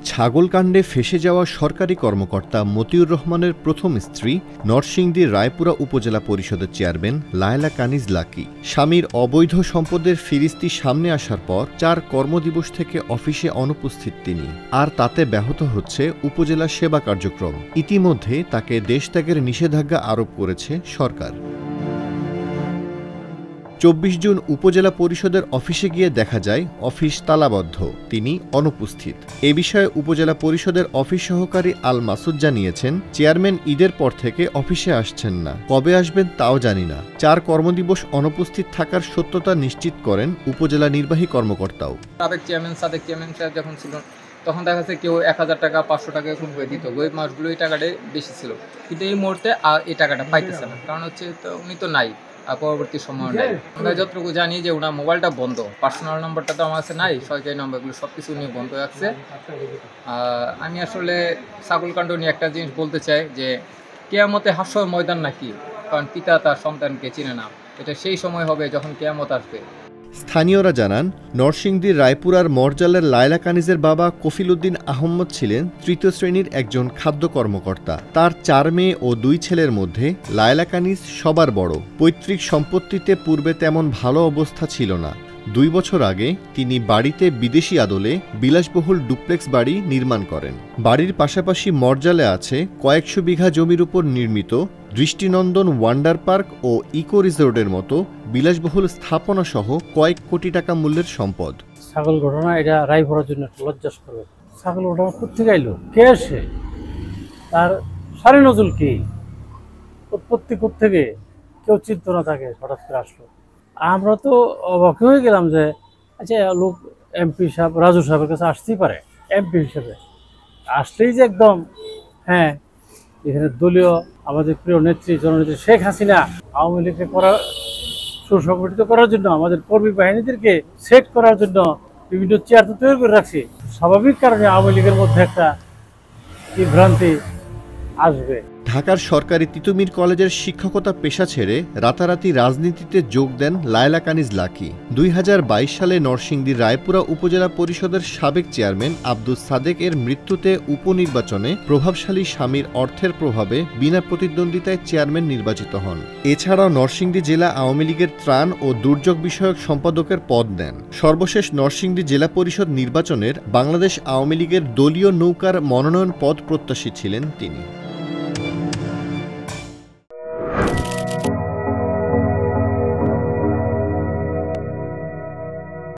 ছাগলকাণ্ডে ফেঁসে যাওয়া সরকারি কর্মকর্তা মতিউর রহমানের প্রথম স্ত্রী নরসিংদীর রায়পুরা উপজেলা পরিষদের চেয়ারম্যান লায়লা কানিজ লাকি স্বামীর অবৈধ সম্পদের ফিরিস্তি সামনে আসার পর ৪ কর্মদিবস থেকে অফিসে অনুপস্থিত তিনি। আর তাতে ব্যাহত হচ্ছে উপজেলা সেবা কার্যক্রম। ইতিমধ্যে তাকে দেশত্যাগের নিষেধাজ্ঞা আরোপ করেছে সরকার। ২৪ জুন উপজেলা পরিষদের অফিসে গিয়ে দেখা যায় অফিস তালাবদ্ধ, তিনি অনুপস্থিত। এ বিষয়ে উপজেলা পরিষদের অফিস সহকারী আল মাসুদ জানিয়েছেন, চেয়ারম্যান ঈদের পর থেকে অফিসে আসছেন না, কবে আসবেন তাও জানি না। ৪ কর্মদিবস অনুপস্থিত থাকার সত্যতা নিশ্চিত করেন উপজেলা নির্বাহী কর্মকর্তাও। সাবেক চেয়ারম্যান সাহেব যখন ছিল তখন দেখা যাচ্ছে কেউ ১,০০০ টাকা ৫০০ টাকা এরকম করে দিত, ওই মাসগুলো এই টাকাটাই বেশি ছিল, কিন্তু এই মুহূর্তে এই টাকাটা পাইতেছে না। কারণ হচ্ছে উনি তো নাই, পরবর্তী সময় নাই। আমরা যতটুকু জানি যে ওনার মোবাইলটা বন্ধ, পার্সোনাল নাম্বারটা তো আমার কাছে নাই, সরকারি নাম্বারগুলো সব কিছু উনি বন্ধ রাখছে। আমি আসলে ছাগলকাণ্ড নিয়ে একটা জিনিস বলতে চাই যে কেয়ামতে হাস্যর ময়দান নাকি, কারণ পিতা তার সন্তানকে চিনে না। এটা সেই সময় হবে যখন কেয়ামত আসবে। স্থানীয়রা জানান, নরসিংদীর রায়পুরার মরজালের লায়লা কানিজের বাবা কফিল উদ্দিন আহম্মদ ছিলেন ৩য় শ্রেণীর একজন খাদ্য কর্মকর্তা। তার ৪ মেয়ে ও ২ ছেলের মধ্যে লায়লা কানিজ সবার বড়। পৈতৃক সম্পত্তিতে পূর্বে তেমন ভালো অবস্থা ছিল না। ২ বছর আগে তিনি বাড়িতে বিদেশি আদলে বিলাসবহুল ডুপ্লেক্স বাড়ি নির্মাণ করেন। বাড়ির পাশাপাশি মরজালে আছে কয়েকশো বিঘা জমির উপর নির্মিত দৃষ্টিনন্দন ওয়ান্ডার পার্ক ও ইকো রিসোর্টের মতো বিলাসবহুল স্থাপনা সহ কয়েক কোটি টাকা মূল্যের সম্পদ। ছাগল ঘটনা এটা রায়পুরার জন্য লজ্জাস্কর। ছাগল ঘটনা কোথেকে আইলো, কে আসে, তার সারি নজল কি, উৎপত্তি কোথেকে, কেউ চিন্তা না থাকে, হঠাৎ করে আসলো। আমরা তো অবাক হয়ে গেলাম যে আচ্ছা লোক এমপি সাহেব রাজু সাহেবের কাছে আসতেই পারে, এমপি হিসেবে আসলেই যে একদম হ্যাঁ এখানে দলীয় আমাদের প্রিয় নেত্রী জননেত্রী শেখ হাসিনা আওয়ামী লীগকে সুসংগঠিত করার জন্য আমাদের কর্মী বাহিনীদেরকে সেট করার জন্য বিভিন্ন চেয়ার তো তৈরি করে রাখছি। স্বাভাবিক কারণে আওয়ামী লীগের মধ্যে একটা বিভ্রান্তি আসবে। ঢাকার সরকারি তিতুমির কলেজের শিক্ষকতা পেশা ছেড়ে রাতারাতি রাজনীতিতে যোগ দেন লায়লা কানিজ লাকি। ২০২২ সালে নরসিংদীর রায়পুরা উপজেলা পরিষদের সাবেক চেয়ারম্যান আব্দুস সাদেক এর মৃত্যুতে উপনির্বাচনে প্রভাবশালী স্বামীর অর্থের প্রভাবে বিনা প্রতিদ্বন্দ্বিতায় চেয়ারম্যান নির্বাচিত হন। এছাড়াও নরসিংদী জেলা আওয়ামী লীগের ত্রাণ ও দুর্যোগ বিষয়ক সম্পাদকের পদ নেন। সর্বশেষ নরসিংদী জেলা পরিষদ নির্বাচনের বাংলাদেশ আওয়ামী লীগের দলীয় নৌকার মনোনয়ন পদ প্রত্যাশী ছিলেন তিনি।